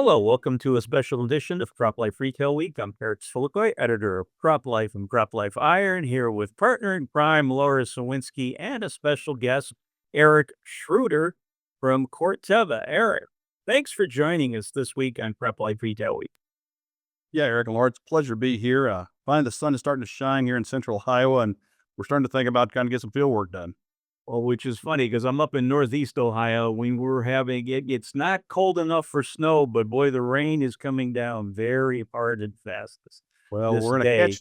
Hello, welcome to a special edition of CropLife Retail Week. I'm Sfiligoj, editor of CropLife and CropLife Iron, here with partner in crime Lara Sowinski and a special guest, Eric Schroeder from Corteva. Eric, thanks for joining us this week on CropLife Retail Week. Yeah, Eric and Laura, it's a pleasure to be here. Finally, the sun is starting to shine here in central Iowa, and we're starting to think about kind of get some field work done. Well, which is funny because I'm up in Northeast Ohio. We were having it's not cold enough for snow, but boy, the rain is coming down very hard and fast Well, this we're in a day.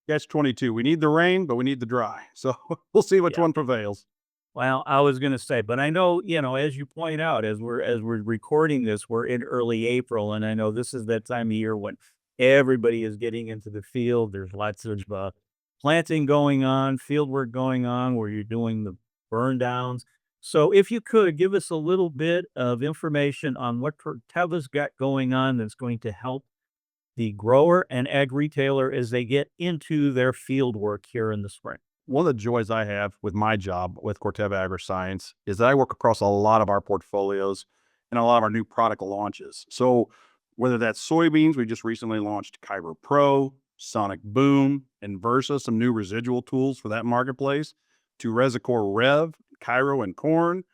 catch 22. We need the rain, but we need the dry. So we'll see which Yeah. one prevails. Well, I was gonna say, but I know, as you point out, as we're recording this, we're in early April, and I know this is that time of year when everybody is getting into the field. There's lots of planting going on, field work going on, where you're doing the burn downs. So, if you could give us a little bit of information on what Corteva's got going on that's going to help the grower and ag retailer as they get into their field work here in the spring. One of the joys I have with my job with Corteva AgriScience is that I work across a lot of our portfolios and a lot of our new product launches. So whether that's soybeans, we just recently launched Kyber Pro, Sonic Boom, and Versa, some new residual tools for that marketplace, to Resicor Rev, Cairo and corn,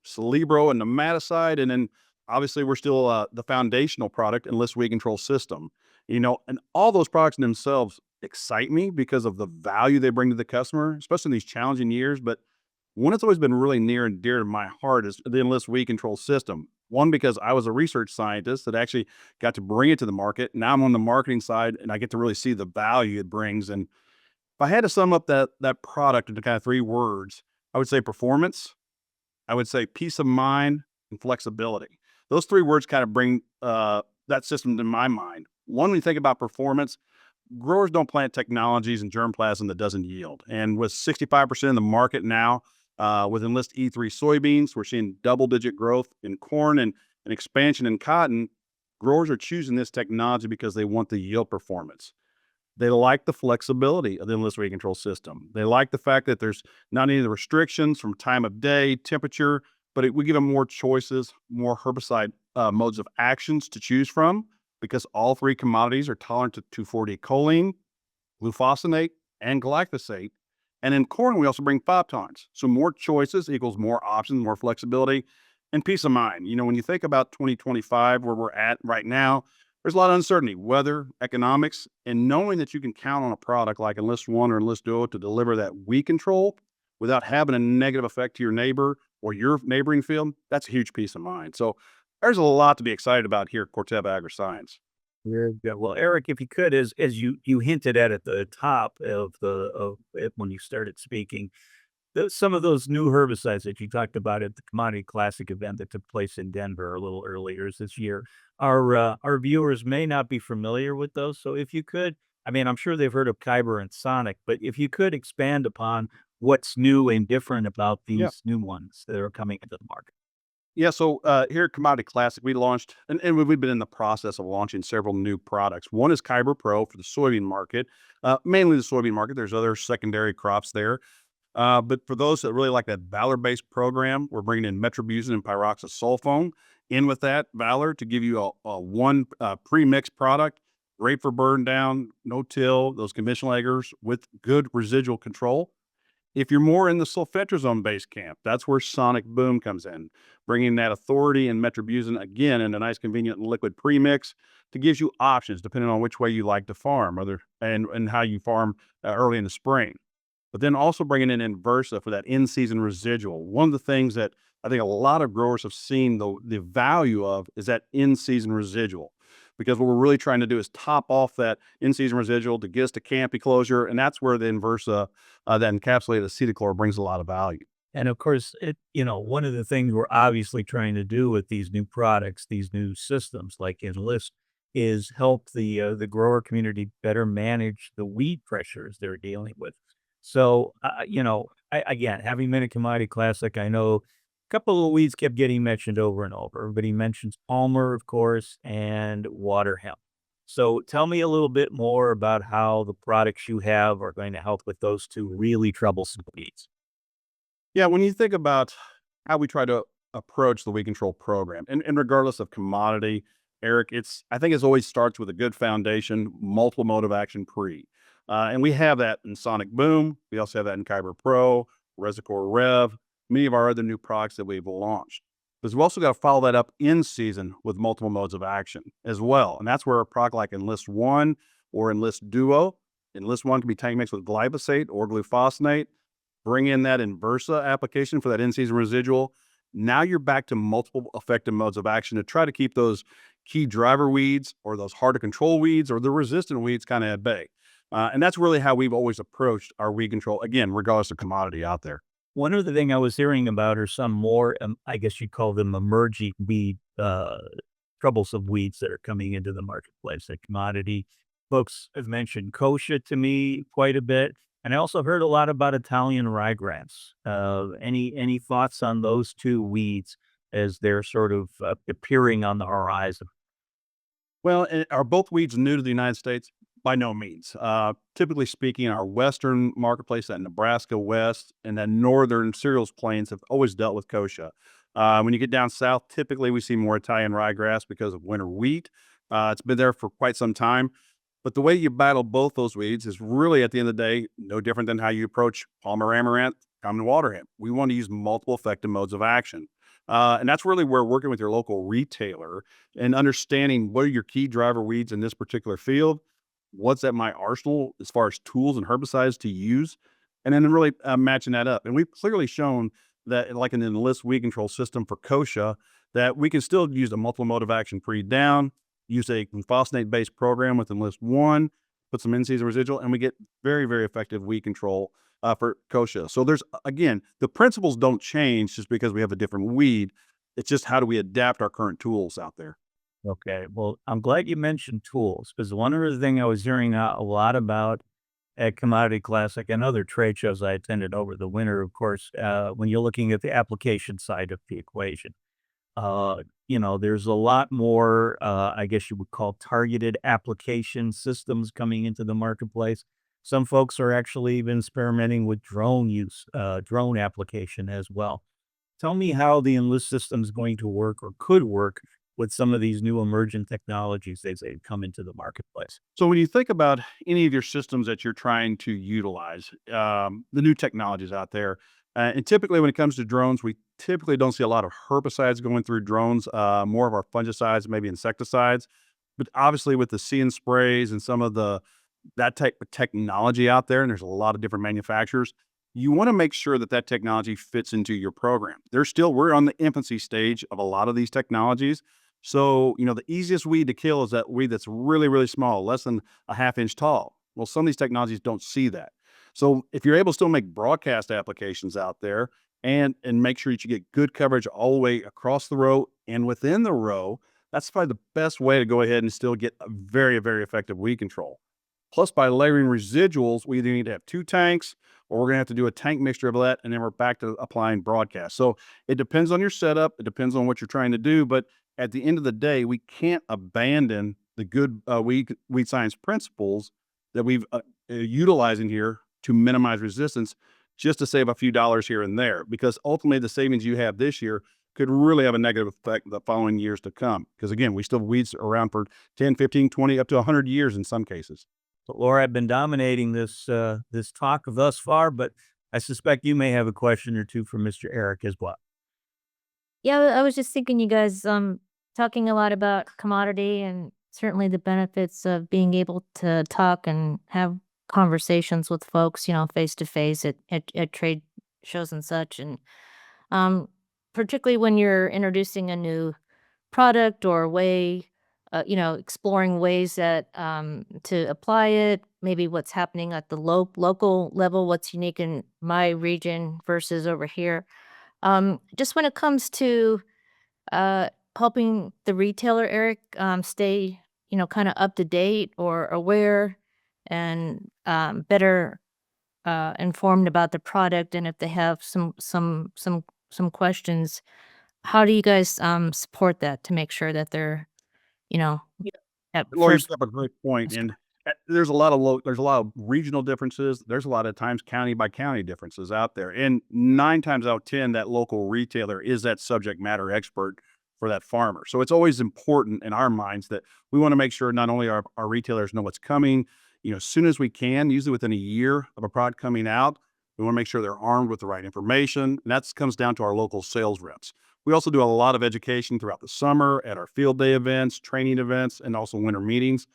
Celebro and nematicide, and then obviously we're still the foundational product, Enlist Weed Control System. And all those products in themselves excite me because of the value they bring to the customer, especially in these challenging years. But one that's always been really near and dear to my heart is the Enlist Weed Control System. One, because I was a research scientist that actually got to bring it to the market. Now I'm on the marketing side and I get to really see the value it brings. And if I had to sum up that product into kind of three words, I would say performance, I would say peace of mind, and flexibility. Those three words kind of bring that system to my mind. One, when you think about performance, growers don't plant technologies and germplasm that doesn't yield. And with 65% of the market now with Enlist E3 soybeans, we're seeing double-digit growth in corn and an expansion in cotton. Growers are choosing this technology because they want the yield performance. They like the flexibility of the Enlist Weed Control System. They like the fact that there's not any of the restrictions from time of day, temperature, but we give them more choices, more herbicide modes of actions to choose from, because all three commodities are tolerant to 2,4-D choline, glufosinate, and glyphosate. And in corn, we also bring 5 tolerance. So more choices equals more options, more flexibility, and peace of mind. When you think about 2025, where we're at right now, there's a lot of uncertainty, weather, economics, and knowing that you can count on a product like Enlist One or Enlist Duo to deliver that weed control without having a negative effect to your neighbor or your neighboring field, that's a huge peace of mind. So there's a lot to be excited about here at Corteva AgriScience. Very good. Well, Eric, if you could, as you hinted at the top of it when you started speaking, some of those new herbicides that you talked about at the Commodity Classic event that took place in Denver a little earlier this year, our viewers may not be familiar with those. So if you could, I mean, I'm sure they've heard of Kyber and Sonic, but if you could expand upon what's new and different about Yeah. these new ones that are coming into the market. Yeah, so here at Commodity Classic, we launched, and we've been in the process of launching several new products. One is Kyber Pro for the soybean market, mainly the soybean market. There's other secondary crops there. But for those that really like that Valor-based program, we're bringing in metribuzin and pyroxasulfone in with that Valor to give you a one pre-mixed product, great for burn down, no till, those conventional eggers with good residual control. If you're more in the sulfentrazone based camp, that's where Sonic Boom comes in, bringing that authority and metribuzin again in a nice, convenient liquid premix to gives you options depending on which way you like to farm, and how you farm early in the spring. But then also bringing in Inversa for that in-season residual. One of the things that I think a lot of growers have seen the value of is that in-season residual, because what we're really trying to do is top off that in-season residual to get us to canopy closure, and that's where the Inversa, that encapsulated acetochlor, brings a lot of value. And of course, one of the things we're obviously trying to do with these new products, these new systems like Enlist, is help the grower community better manage the weed pressures they're dealing with. So, again, having been a Commodity Classic, I know a couple of weeds kept getting mentioned over and over, but he mentions Palmer, of course, and water hemp. So tell me a little bit more about how the products you have are going to help with those two really troublesome weeds. Yeah, when you think about how we try to approach the weed control program, and regardless of commodity, Eric, I think it always starts with a good foundation, multiple mode of action pre. And we have that in Sonic Boom. We also have that in Kyber Pro, Reservoir Rev, many of our other new products that we've launched. Because we've also got to follow that up in season with multiple modes of action as well. And that's where a product like Enlist One or Enlist Duo, Enlist One can be tank mixed with glyphosate or glufosinate. Bring in that Inversa application for that in-season residual. Now you're back to multiple effective modes of action to try to keep those key driver weeds or those hard to control weeds or the resistant weeds kind of at bay. And that's really how we've always approached our weed control, again, regardless of commodity out there. One other thing I was hearing about are some more, I guess you'd call them emerging weed, troublesome weeds that are coming into the marketplace. A commodity folks have mentioned kochia to me quite a bit, and I also heard a lot about Italian ryegrass. Any thoughts on those two weeds as they're sort of appearing on the horizon? Well, are both weeds new to the United States? By no means. Typically speaking, our western marketplace, that Nebraska West and that northern cereals plains have always dealt with kochia. When you get down south, typically we see more Italian ryegrass because of winter wheat. It's been there for quite some time. But the way you battle both those weeds is really, at the end of the day, no different than how you approach Palmer amaranth, common water hemp. We want to use multiple effective modes of action. And that's really where working with your local retailer and understanding what are your key driver weeds in this particular field, what's at my arsenal as far as tools and herbicides to use, and then really matching that up. And we've clearly shown that, like in an Enlist weed control system for kochia, that we can still use a multiple mode of action pre-down, use a glufosinate-based program with Enlist One, put some in-season residual, and we get very, very effective weed control for kochia. So there's, again, the principles don't change just because we have a different weed. It's just how do we adapt our current tools out there. Okay, well, I'm glad you mentioned tools because one other thing I was hearing a lot about at Commodity Classic and other trade shows I attended over the winter, of course, when you're looking at the application side of the equation. There's a lot more, I guess you would call targeted application systems coming into the marketplace. Some folks are actually even experimenting with drone use, drone application as well. Tell me how the Enlist system is going to work or could work with some of these new emergent technologies as they come into the marketplace. So when you think about any of your systems that you're trying to utilize, the new technologies out there, and typically when it comes to drones, we typically don't see a lot of herbicides going through drones, more of our fungicides, maybe insecticides. But obviously with the See and sprays and some of that type of technology out there, and there's a lot of different manufacturers, you want to make sure that that technology fits into your program. We're on the infancy stage of a lot of these technologies. So, the easiest weed to kill is that weed that's really, really small, less than a half inch tall. Well, some of these technologies don't see that. So if you're able to still make broadcast applications out there and make sure that you get good coverage all the way across the row and within the row, that's probably the best way to go ahead and still get a very, very effective weed control. Plus, by layering residuals, we either need to have two tanks or we're going to have to do a tank mixture of that. And then we're back to applying broadcast. So it depends on your setup. It depends on what you're trying to do. But at the end of the day, we can't abandon the good weed science principles that we've utilizing here to minimize resistance just to save a few dollars here and there. Because ultimately, the savings you have this year could really have a negative effect the following years to come. Because again, we still have weeds around for 10, 15, 20, up to 100 years in some cases. But Laura, I've been dominating this talk thus far, but I suspect you may have a question or two for Mr. Eric as well. Yeah, I was just thinking you guys talking a lot about commodity and certainly the benefits of being able to talk and have conversations with folks, face to face at trade shows and such. And um particularly when you're introducing a new product or way, exploring ways that to apply it, maybe what's happening at the local level, what's unique in my region versus over here. Just when it comes to helping the retailer, Eric, stay, kind of up to date or aware and better informed about the product, and if they have some questions, how do you guys support that to make sure that they're, you know, at Well, you first? bring up a great point, and there's a lot of there's a lot of regional differences. There's a lot of times county by county differences out there, and 9 times out of 10, that local retailer is that subject matter expert for that farmer. So it's always important in our minds that we want to make sure not only our retailers know what's coming, as soon as we can, usually within a year of a product coming out, we want to make sure they're armed with the right information. And that comes down to our local sales reps. We also do a lot of education throughout the summer at our field day events, training events, and also winter meetings.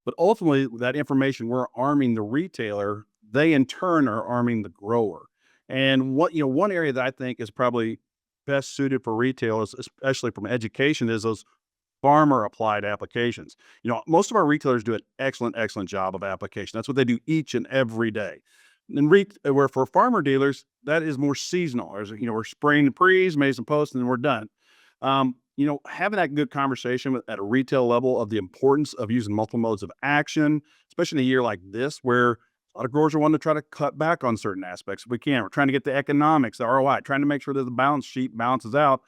But ultimately, that information, we're arming the retailer. They in turn are arming the grower. And one area that I think is probably best suited for retailers, especially from education, is those farmer applied applications. Most of our retailers do an excellent job of application. That's what they do each and every day. And where for farmer dealers, that is more seasonal. We're spraying the pre's, made some posts, and then we're done. Having that good conversation at a retail level of the importance of using multiple modes of action, especially in a year like this, where a lot of growers are wanting to try to cut back on certain aspects if we can. We're trying to get the economics, the ROI, trying to make sure that the balance sheet balances out.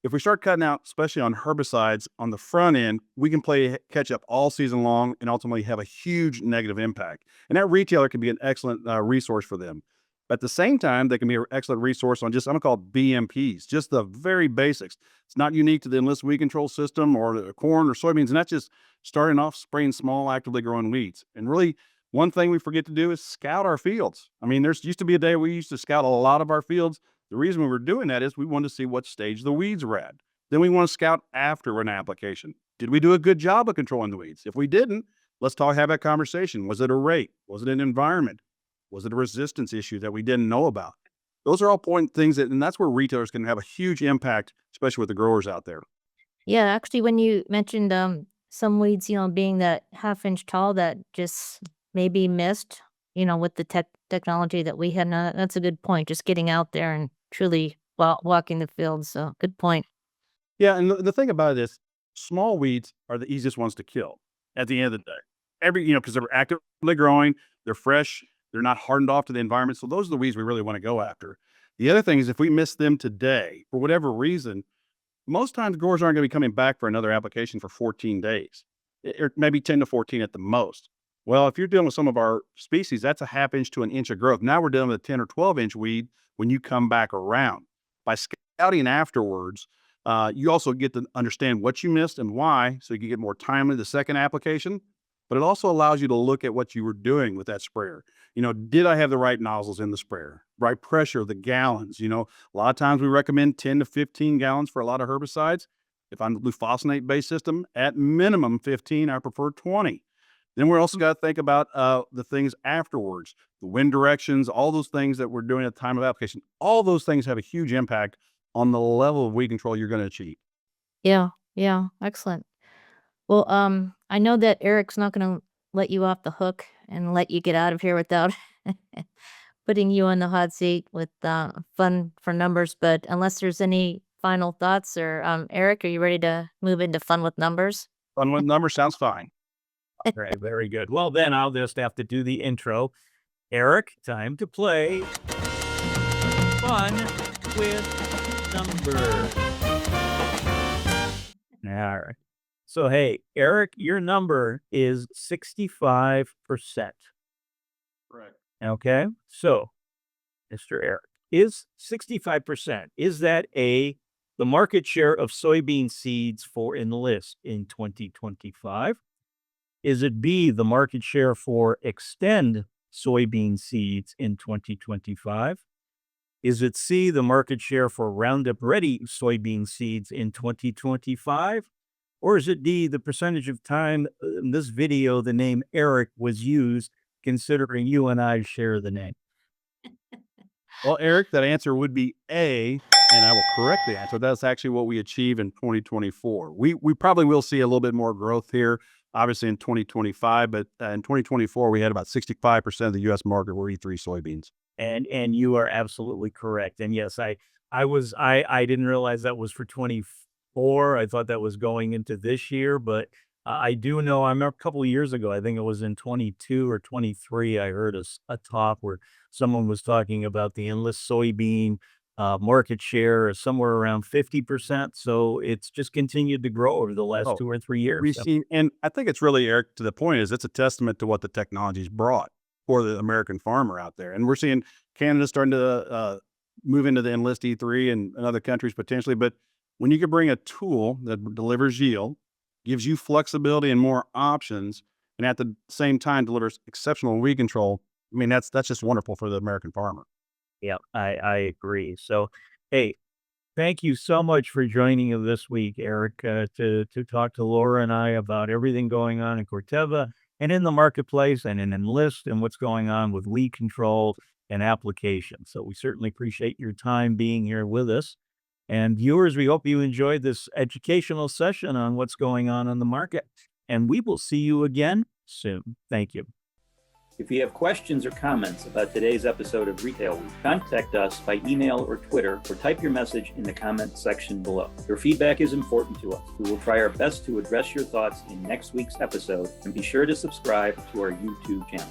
If we start cutting out, especially on herbicides on the front end, we can play catch up all season long and ultimately have a huge negative impact. And that retailer can be an excellent resource for them. But at the same time, they can be an excellent resource on just, I'm going to call it BMPs, just the very basics. It's not unique to the Enlist weed control system or the corn or soybeans. And that's just starting off spraying small, actively growing weeds. And really, one thing we forget to do is scout our fields. I mean, there's used to be a day we used to scout a lot of our fields. The reason we were doing that is we wanted to see what stage the weeds were at. Then we want to scout after an application. Did we do a good job of controlling the weeds? If we didn't, let's have that conversation. Was it a rate? Was it an environment? Was it a resistance issue that we didn't know about? Those are all things and that's where retailers can have a huge impact, especially with the growers out there. Yeah, actually, when you mentioned some weeds, being that half-inch tall that just maybe missed, with the technology that we had, that's a good point. Just getting out there and truly walking the field. So good point. Yeah, and the thing about it is, small weeds are the easiest ones to kill at the end of the day. Because they're actively growing, they're fresh, they're not hardened off to the environment. So those are the weeds we really want to go after. The other thing is if we miss them today, for whatever reason, most times growers aren't going to be coming back for another application for 14 days, or maybe 10 to 14 at the most. Well, if you're dealing with some of our species, that's a half inch to an inch of growth. Now we're dealing with a 10 or 12 inch weed when you come back around. By scouting afterwards, you also get to understand what you missed and why, so you can get more timely the second application. But it also allows you to look at what you were doing with that sprayer. Did I have the right nozzles in the sprayer? Right pressure, the gallons. A lot of times we recommend 10 to 15 gallons for a lot of herbicides. If I'm a glufosinate-based system, at minimum 15, I prefer 20. Then we're also got to think about the things afterwards, the wind directions, all those things that we're doing at the time of application. All those things have a huge impact on the level of weed control you're going to achieve. Yeah, yeah, excellent. Well, I know that Eric's not going to let you off the hook and let you get out of here without putting you on the hot seat with fun for numbers. But unless there's any final thoughts, or Eric, are you ready to move into fun with numbers? Fun with numbers sounds fine. All right, very good. Well, then I'll just have to do the intro. Eric, time to play Fun with Numbers. All right. So, hey, Eric, your number is 65%. Correct. Okay. So, Mr. Eric, is 65%, is that A, the market share of soybean seeds for Enlist in 2025? Is it B, the market share for Extend soybean seeds in 2025? Is it C, the market share for Roundup Ready soybean seeds in 2025? Or is it D, the percentage of time in this video the name Eric was used, considering you and I share the name? Well, Eric, that answer would be A, and I will correct the answer. That's actually what we achieved in 2024. We probably will see a little bit more growth here, obviously in 2025, but in 2024 we had about 65% of the U.S. market were E3 soybeans. And you are absolutely correct. And yes, I didn't realize that was for 24. I thought that was going into this year, but I do know, I remember a couple of years ago, I think it was in 22 or 23, I heard a talk where someone was talking about the Enlist soybean market share is somewhere around 50%. So it's just continued to grow over the last Oh, 2 or 3 years. We've seen, and I think it's really, Eric, to the point is it's a testament to what the technology's brought for the American farmer out there. And we're seeing Canada starting to move into the Enlist E3 and other countries potentially, but When you can bring a tool that delivers yield, gives you flexibility and more options, and at the same time delivers exceptional weed control, I mean, that's just wonderful for the American farmer. Yeah, I agree. So, hey, thank you so much for joining us this week, Eric, to talk to Laura and I about everything going on in Corteva and in the marketplace and in Enlist and what's going on with weed control and application. So we certainly appreciate your time being here with us. And viewers, we hope you enjoyed this educational session on what's going on in the market. And we will see you again soon. Thank you. If you have questions or comments about today's episode of Retail Week, contact us by email or Twitter, or type your message in the comment section below. Your feedback is important to us. We will try our best to address your thoughts in next week's episode, and be sure to subscribe to our YouTube channel.